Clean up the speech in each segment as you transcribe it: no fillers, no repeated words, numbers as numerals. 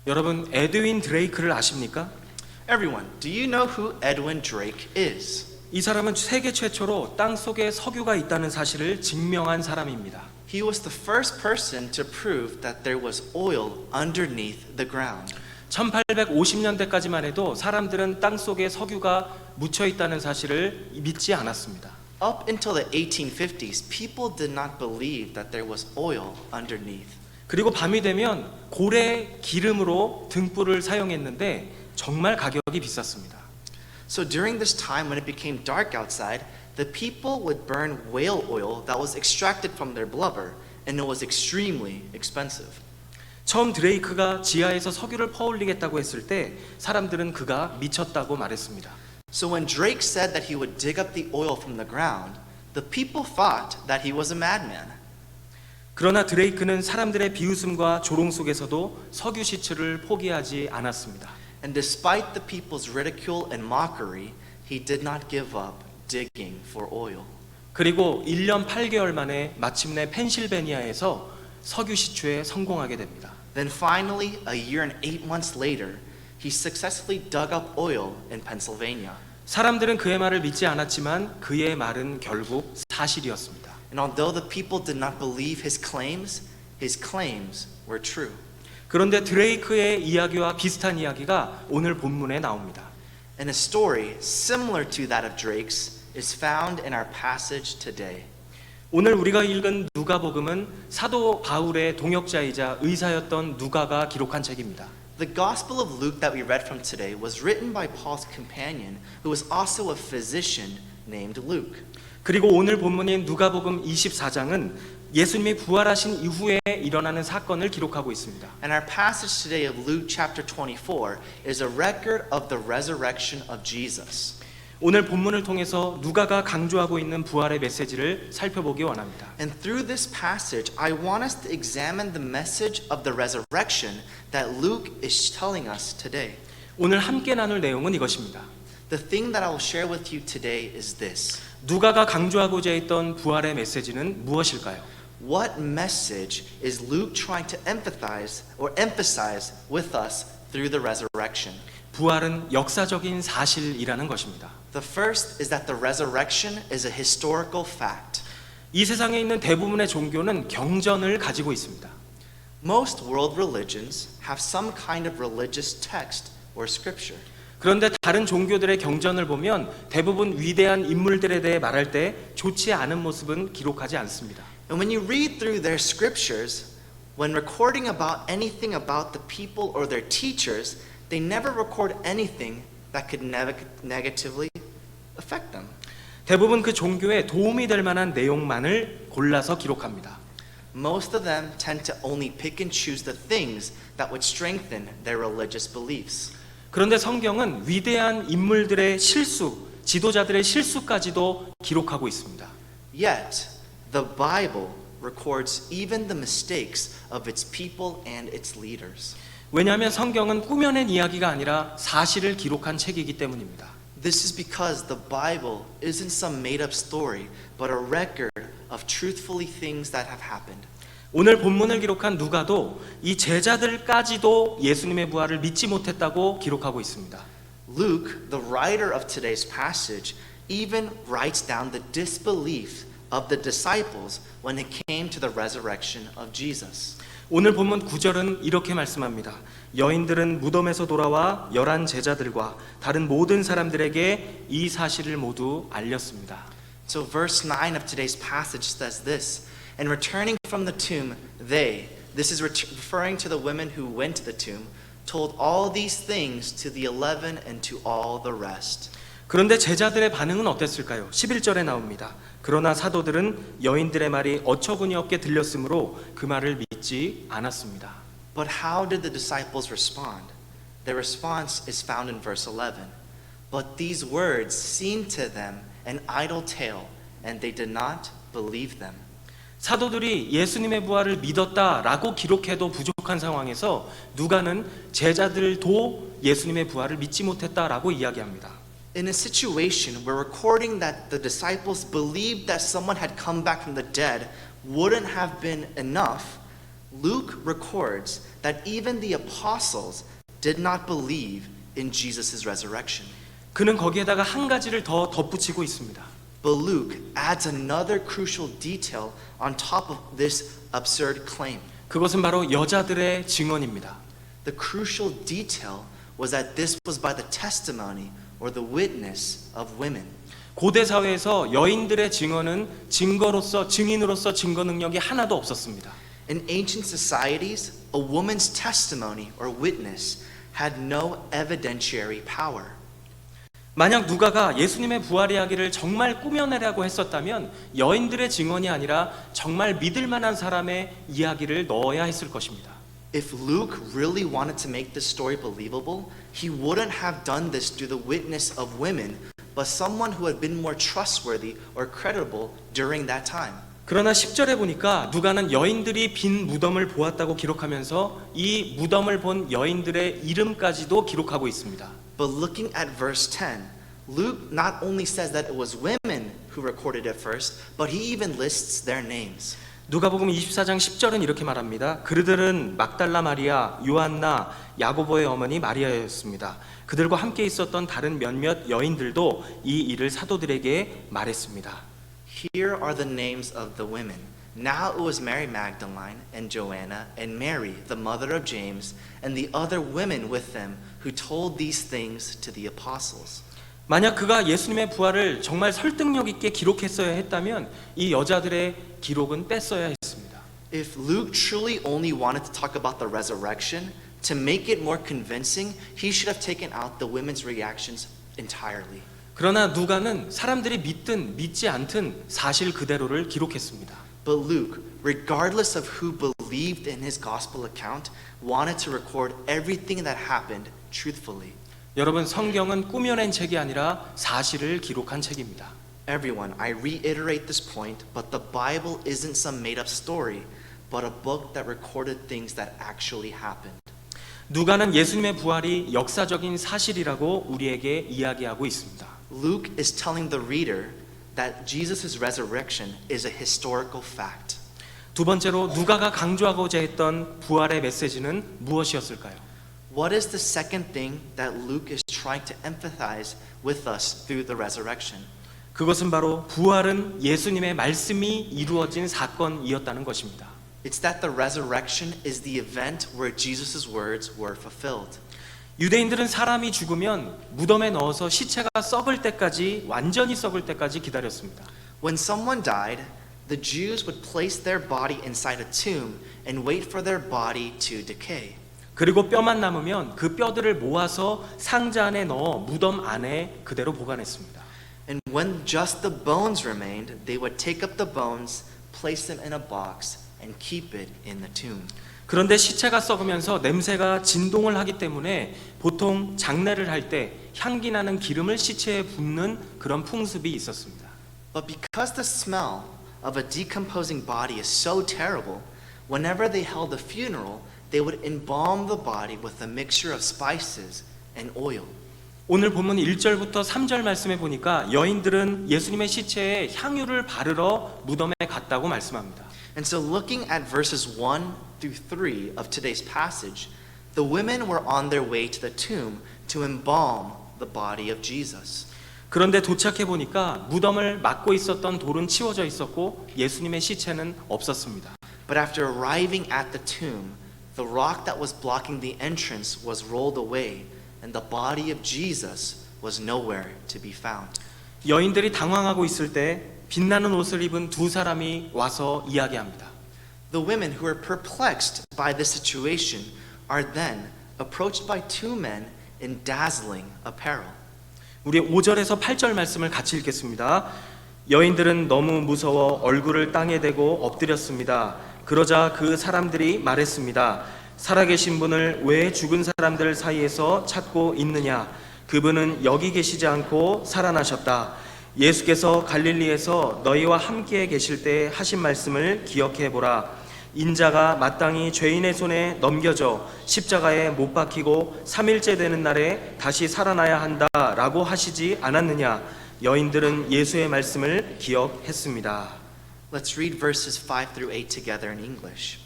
여러분, 에드윈 드레이크를 아십니까? Everyone, do you know who Edwin Drake is? 이 사람은 세계 최초로 땅 속에 석유가 있다는 사실을 증명한 사람입니다. He was the first person to prove that there was oil underneath the ground. 1850년대까지만 해도 사람들은 땅 속에 석유가 묻혀 있다는 사실을 믿지 않았습니다. Up until the 1850s, people did not believe that there was oil underneath. 그리고 밤이 되면 고래 기름으로 등불을 사용했는데 정말 가격이 비쌌습니다. So during this time when it became dark outside, the people would burn whale oil that was extracted from their blubber, and it was extremely expensive. 처음 드레이크가 지하에서 석유를 퍼올리겠다고 했을 때 사람들은 그가 미쳤다고 말했습니다. So when Drake said that he would dig up the oil from the ground, the people thought that he was a madman. 그러나 드레이크는 사람들의 비웃음과 조롱 속에서도 석유 시추를 포기하지 않았습니다. And despite the people's ridicule and mockery, he did not give up digging for oil. 그리고 1년 8개월 만에 마침내 펜실베니아에서 석유 시추에 성공하게 됩니다. Then finally, a year and 8 months later, he successfully dug up oil in Pennsylvania. 사람들은 그의 말을 믿지 않았지만 그의 말은 결국 사실이었습니다. And although the people did not believe his claims were true. 그런데 드레이크의 이야기와 비슷한 이야기가 오늘 본문에 나옵니다. And a story similar to that of Drake's is found in our passage today. 오늘 우리가 읽은 누가복음은 사도 바울의 동역자이자 의사였던 누가가 기록한 책입니다. The Gospel of Luke that we read from today was written by Paul's companion, who was also a physician named Luke. 그리고 오늘 본문인 누가복음 24장은 예수님이 부활하신 이후에 일어나는 사건을 기록하고 있습니다. And our passage today of Luke chapter 24 is a record of the resurrection of Jesus. 오늘 본문을 통해서 누가가 강조하고 있는 부활의 메시지를 살펴보기 원합니다. And through this passage, I want us to examine the message of the resurrection that Luke is telling us today. 오늘 함께 나눌 내용은 이것입니다. The thing that I will share with you today is this. 누가가 강조하고자 했던 부활의 메시지는 무엇일까요? What message is Luke trying to emphasize with us through the resurrection? 부활은 역사적인 사실이라는 것입니다. The first is that the resurrection is a historical fact. 이 세상에 있는 대부분의 종교는 경전을 가지고 있습니다. Most world religions have some kind of religious text or scripture. 그런데 다른 종교들의 경전을 보면 대부분 위대한 인물들에 대해 말할 때 좋지 않은 모습은 기록하지 않습니다. And when you read through their scriptures, when recording about anything about the people or their teachers, they never record anything that could negatively affect them. 대부분 그 종교에 도움이 될 만한 내용만을 골라서 기록합니다. Most of them tend to only pick and choose the things that would strengthen their religious beliefs. 그런데 성경은 위대한 인물들의 실수, 지도자들의 실수까지도 기록하고 있습니다. Yet, the Bible records even the mistakes of its people and its leaders. 왜냐하면 성경은 꾸며낸 이야기가 아니라 사실을 기록한 책이기 때문입니다. This is because the Bible isn't some made-up story, but a record of truthfully things that have happened. 오늘 본문을 기록한 누가도 이 제자들까지도 예수님의 부활을 믿지 못했다고 기록하고 있습니다. Luke, the writer of today's passage, even writes down the disbelief of the disciples when it came to the resurrection of Jesus. 오늘 본문 9절은 이렇게 말씀합니다. 여인들은 무덤에서 돌아와 11 제자들과 다른 모든 사람들에게 이 사실을 모두 알렸습니다. So verse 9 of today's passage says this, and returning from the tomb, they, this is referring to the women who went to the tomb, told all these things to the 11 and to all the rest. 그런데 제자들의 반응은 어땠을까요? 11절에 나옵니다. 그러나 사도들은 여인들의 말이 어처구니 없게 들렸으므로 그 말을 믿지 않았습니다. But how did the disciples respond? Their response is found in verse 11. But these words seemed to them an idle tale, and they did not believe them. 사도들이 예수님의 부활을 믿었다라고 기록해도 부족한 상황에서 누가는 제자들도 예수님의 부활을 믿지 못했다라고 이야기합니다. In a situation where recording that the disciples believed that someone had come back from the dead wouldn't have been enough, Luke records that even the apostles did not believe in Jesus' resurrection. 그는 거기에다가 한 가지를 더 덧붙이고 있습니다. But Luke adds another crucial detail on top of this absurd claim. 그것은 바로 여자들의 증언입니다. The crucial detail was that this was by the testimony or the witness of women. 고대 사회에서 여인들의 증언은 증인으로서 증거 능력이 하나도 없었습니다. In ancient societies, a woman's testimony or witness had no evidentiary power. 만약 누가가 예수님의 부활 이야기를 정말 꾸며내라고 했었다면 여인들의 증언이 아니라 정말 믿을 만한 사람의 이야기를 넣어야 했을 것입니다. If Luke really wanted to make this story believable, he wouldn't have done this through the witness of women, but someone who had been more trustworthy or credible during that time. 그러나 10절에 보니까 누가는 여인들이 빈 무덤을 보았다고 기록하면서 이 무덤을 본 여인들의 이름까지도 기록하고 있습니다. But looking at verse 10, Luke not only says that it was women who recorded it first, but he even lists their names. 누가복음 24장 10절은 이렇게 말합니다. 그들은 막달라 마리아, 요한나, 야고보의 어머니 마리아였습니다. 그들과 함께 있었던 다른 몇몇 여인들도 이 일을 사도들에게 말했습니다. Here are the names of the women. Now it was Mary Magdalene and Joanna and Mary, the mother of James, and the other women with them who told these things to the apostles. 만약 그가 예수님의 부활을 정말 설득력 있게 기록했어야 했다면 이 여자들의 기록은 뺐어야 했습니다. If Luke truly only wanted to talk about the resurrection, to make it more convincing, he should have taken out the women's reactions entirely. 그러나 누가는 사람들이 믿든 믿지 않든 사실 그대로를 기록했습니다. But Luke, regardless of who believed in his gospel account, wanted to record everything that happened truthfully. 여러분, 성경은 꾸며낸 책이 아니라 사실을 기록한 책입니다. Everyone, I reiterate this point, but the Bible isn't some made-up story, but a book that recorded things that actually happened. 누가는 예수님의 부활이 역사적인 사실이라고 우리에게 이야기하고 있습니다. Luke is telling the reader that Jesus' resurrection is a historical fact. 두 번째로 누가가 강조하고자 했던 부활의 메시지는 무엇이었을까요? What is the second thing that Luke is trying to emphasize with us through the resurrection? 그것은 바로 부활은 예수님의 말씀이 이루어진 사건이었다는 것입니다. It's that the resurrection is the event where Jesus' words were fulfilled. 유대인들은 사람이 죽으면 무덤에 넣어서 시체가 썩을 때까지, 완전히 썩을 때까지 기다렸습니다. When someone died, the Jews would place their body inside a tomb and wait for their body to decay. 그리고 뼈만 남으면 그 뼈들을 모아서 상자 안에 넣어 무덤 안에 그대로 보관했습니다. And when just the bones remained, they would take up the bones, place them in a box, and keep it in the tomb. 그런데 시체가 썩으면서 냄새가 진동을 하기 때문에 보통 장례를 할 때 향기 나는 기름을 시체에 붓는 그런 풍습이 있었습니다. But because the smell of a decomposing body is so terrible, whenever they held a funeral, they would embalm the body with a mixture of spices and oil. 오늘 본문 1절부터 3절 말씀에 보니까 여인들은 예수님의 시체에 향유를 바르러 무덤에 갔다고 말씀합니다. And so looking at verses 1 through 3 of today's passage, the women were on their way to the tomb to embalm the body of Jesus. 그런데 도착해 보니까 무덤을 막고 있었던 돌은 치워져 있었고 예수님의 시체는 없었습니다. But after arriving at the tomb, the rock that was blocking the entrance was rolled away, and the body of Jesus was nowhere to be found. 여인들이 당황하고 있을 때 빛나는 옷을 입은 두 사람이 와서 이야기합니다. The women who are perplexed by this situation are then approached by two men in dazzling apparel. 우리 5절에서 8절 말씀을 같이 읽겠습니다. 여인들은 너무 무서워 얼굴을 땅에 대고 엎드렸습니다. 그러자 그 사람들이 말했습니다. 살아계신 분을 왜 죽은 사람들 사이에서 찾고 있느냐? 그분은 여기 계시지 않고 살아나셨다. 예수께서 갈릴리에서 너희와 함께 계실 때 하신 말씀을 기억해 보라. 인자가 마땅히 죄인의 손에 넘겨져 십자가에 못 박히고 3일째 되는 날에 다시 살아나야 한다라고 하시지 않았느냐? 여인들은 예수의 말씀을 기억했습니다. Let's read verses 5 through 8 together in English.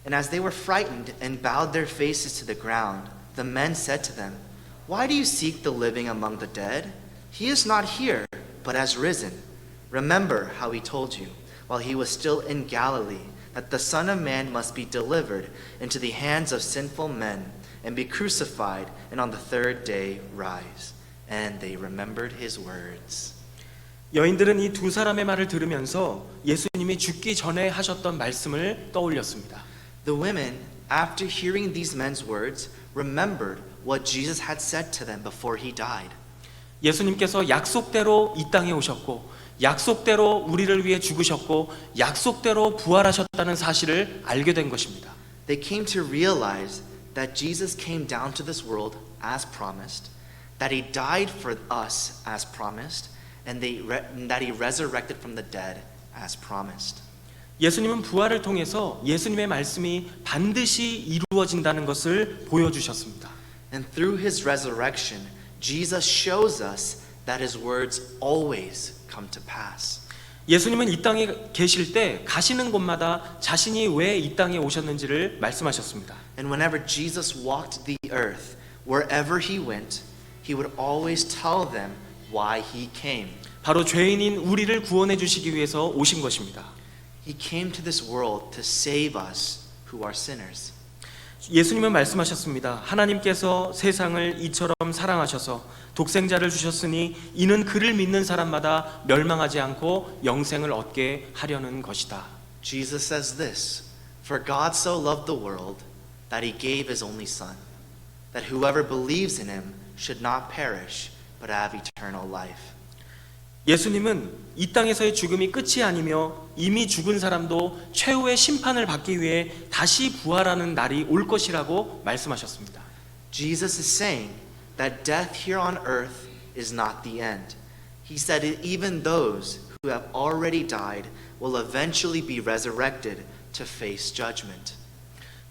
And as they were frightened and bowed their faces to the ground, the men said to them, "Why do you seek the living among the dead? He is not here, but has risen. Remember how he told you, while he was still in Galilee, that the Son of Man must be delivered into the hands of sinful men and be crucified, and on the third day rise." And they remembered his words. 여인들은 이 두 사람의 말을 들으면서 예수님이 죽기 전에 하셨던 말씀을 떠올렸습니다. The women, after hearing these men's words, remembered what Jesus had said to them before he died. 예수님께서 약속대로 이 땅에 오셨고 약속대로 우리를 위해 죽으셨고 약속대로 부활하셨다는 사실을 알게 된 것입니다. They came to realize that Jesus came down to this world as promised, that he died for us as promised, and that he resurrected from the dead as promised. 예수님은 부활을 통해서 예수님의 말씀이 반드시 이루어진다는 것을 보여주셨습니다. And through his resurrection, Jesus shows us that his words always come to pass. 예수님은 이 땅에 계실 때 가시는 곳마다 자신이 왜 이 땅에 오셨는지를 말씀하셨습니다. And whenever Jesus walked the earth, wherever he went, he would always tell them why he came. 바로 죄인인 우리를 구원해 주시기 위해서 오신 것입니다. He came to this world to save us who are sinners. 예수님은 말씀하셨습니다. 하나님께서 세상을 이처럼 사랑하셔서 독생자를 주셨으니 이는 그를 믿는 사람마다 멸망하지 않고 영생을 얻게 하려는 것이다. Jesus says this, "For God so loved the world that he gave his only Son, that whoever believes in him should not perish, but have eternal life." 예수님은 이 땅에서의 죽음이 끝이 아니며 이미 죽은 사람도 최후의 심판을 받기 위해 다시 부활하는 날이 올 것이라고 말씀하셨습니다. Jesus is saying that death here on earth is not the end. He said that even those who have already died will eventually be resurrected to face judgment.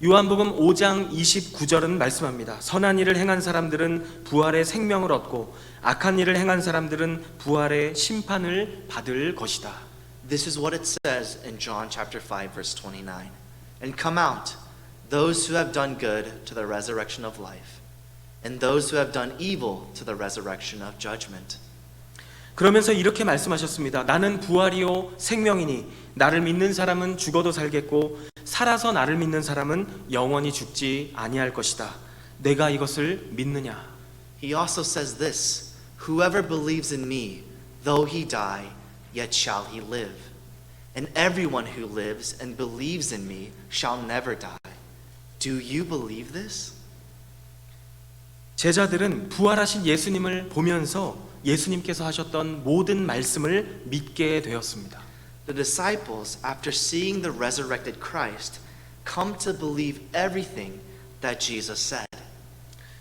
요한복음 5장 29절은 말씀합니다. 선한 일을 행한 사람들은 부활의 생명을 얻고 악한 일을 행한 사람들은 부활의 심판을 받을 것이다. This is what it says in John chapter 5 verse 29. "And come out, those who have done good to the resurrection of life, and those who have done evil to the resurrection of judgment." 그러면서 이렇게 말씀하셨습니다. 나는 부활이요 생명이니 나를 믿는 사람은 죽어도 살겠고 살아서 나를 믿는 사람은 영원히 죽지 아니할 것이다. 내가 이것을 믿느냐? He also says this, "Whoever believes in me, though he die, yet shall he live. And everyone who lives and believes in me shall never die." Do you believe this? 제자들은 부활하신 예수님을 보면서 예수님께서 하셨던 모든 말씀을 믿게 되었습니다. The disciples, after seeing the resurrected Christ, come to believe everything that Jesus said.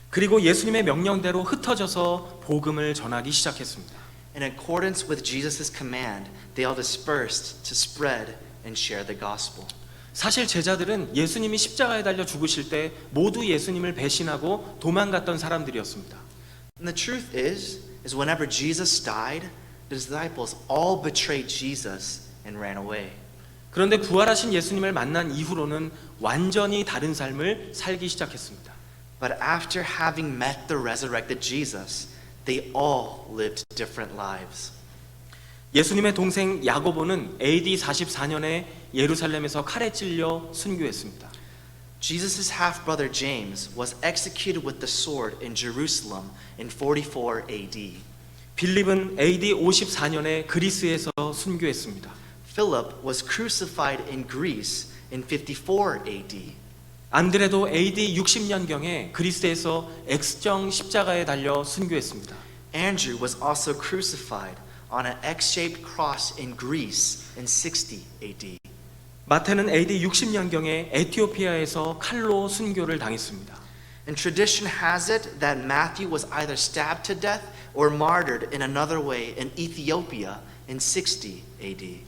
그리고 예수님의 명령대로 흩어져서 복음을 전하기 시작했습니다. In accordance with Jesus' command, they all dispersed to spread and share the gospel. 사실 제자들은 예수님이 십자가에 달려 죽으실 때 모두 예수님을 배신하고 도망갔던 사람들이었습니다. And the truth is whenever Jesus died, the disciples all betrayed Jesus and ran away. 그런데 부활하신 예수님을 만난 이후로는 완전히 다른 삶을 살기 시작했습니다. But after having met the resurrected Jesus, they all lived different lives. 예수님의 동생 야고보는 AD 44년에 예루살렘에서 칼에 찔려 순교했습니다. Jesus' half-brother James was executed with the sword in Jerusalem in 44 AD. 빌립은 AD 54년에 그리스에서 순교했습니다. Philip was crucified in Greece in 54 AD. 안드레도 AD 60년경에 그리스에서 X정 십자가에 달려 순교했습니다. Andrew was also crucified on an X-shaped cross in Greece in 60 AD. 마태는 AD 60년경에 에티오피아에서 칼로 순교를 당했습니다. And tradition has it that Matthew was either stabbed to death or martyred in another way in Ethiopia in 60 AD.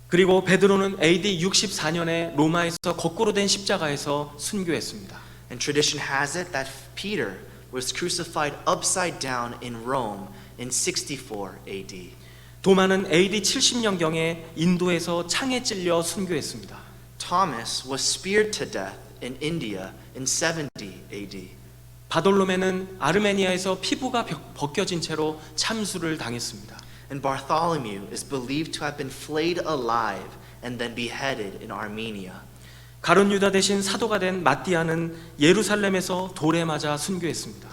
그리고 베드로는 AD 64년에 로마에서 거꾸로 된 십자가에서 순교했습니다. And tradition has it that Peter was crucified upside down in Rome in 64 AD. 도마는 AD 70년경에 인도에서 창에 찔려 순교했습니다. Thomas was speared to death in India in 70 AD. 바돌로메는 아르메니아에서 피부가 벗겨진 채로 참수를 당했습니다. And Bartholomew is believed to have been flayed alive and then beheaded in Armenia. 가룟 유다 대신 사도가 된 마띠아는 예루살렘에서 돌에 맞아 순교했습니다.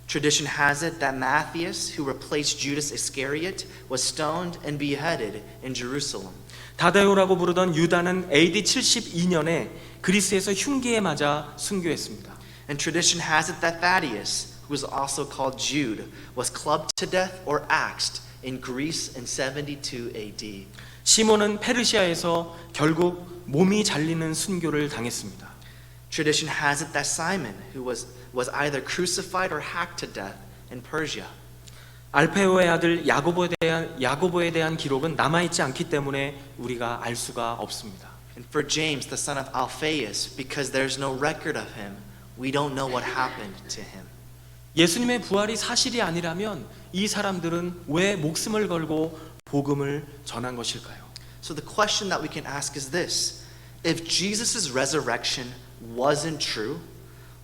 Tradition has it that Matthias, who replaced Judas Iscariot, was stoned and beheaded in Jerusalem. 다데오라고 부르던 유다는 AD 72년에 그리스에서 흉기에 맞아 순교했습니다. And tradition has it that Thaddeus, who was also called Jude, was clubbed to death or axed in Greece in 72 AD. 시몬은 페르시아에서 결국 몸이 잘리는 순교를 당했습니다. Tradition has it that Simon, who was either crucified or hacked to death in Persia. 알페오의 아들 야고보에 대한 기록은 남아있지 않기 때문에 우리가 알 수가 없습니다. And for James, the son of Alphaeus, because there's no record of him, we don't know what happened to him. 예수님의 부활이 사실이 아니라면 이 사람들은 왜 목숨을 걸고 복음을 전한 것일까요? So the question that we can ask is this: if Jesus' resurrection wasn't true,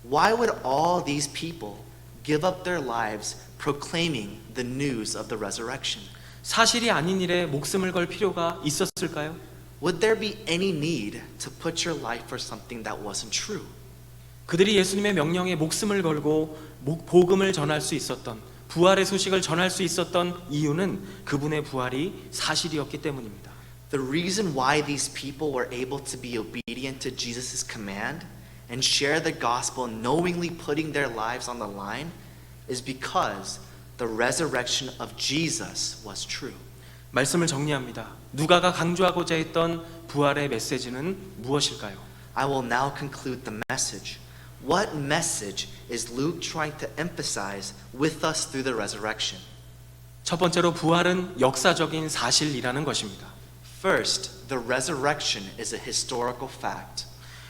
why would all these people give up their lives proclaiming the news of the resurrection? 사실이 아닌 일에 목숨을 걸 필요가 있었을까요? Would there be any need to put your life for something that wasn't true? 그들이 예수님의 명령에 목숨을 걸고 복음을 전할 수 있었던, 부활의 소식을 전할 수 있었던 이유는 그분의 부활이 사실이었기 때문입니다. The reason why these people were able to be obedient to Jesus' command and share the gospel knowingly putting their lives on the line is because the resurrection of Jesus was true. 말씀을 정리합니다. 누가가 강조하고자 했던 부활의 메시지는 무엇일까요? I will now conclude the message. What message is Luke trying to emphasize with us through the resurrection? 첫 번째로 부활은 역사적인 사실이라는 것입니다. First, the resurrection is a historical fact.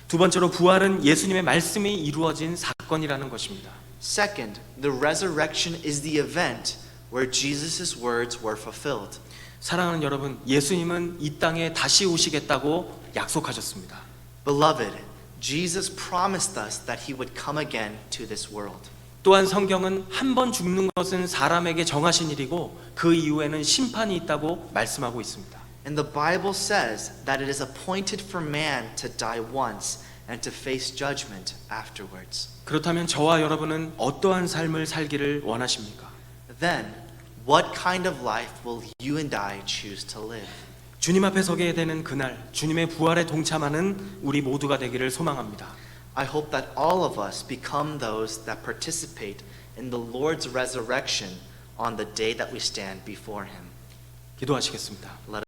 두 번째로 부활은 예수님의 말씀이 이루어진 사건이라는 것입니다. Second, the resurrection is the event where Jesus' words were fulfilled. 사랑하는 여러분, 예수님은 이 땅에 다시 오시겠다고 약속하셨습니다. Beloved, Jesus promised us that he would come again to this world. 또한 성경은 한 번 죽는 것은 사람에게 정하신 일이고 그 이후에는 심판이 있다고 말씀하고 있습니다. And the Bible says that it is appointed for man to die once and to face judgment afterwards. 그렇다면 저와 여러분은 어떠한 삶을 살기를 원하십니까? Then, what kind of life will you and I choose to live? 주님 앞에 서게 되는 그날, 주님의 부활에 동참하는 우리 모두가 되기를 소망합니다. I hope that all of us become those that participate in the Lord's resurrection on the day that we stand before him. 기도하시겠습니다. Let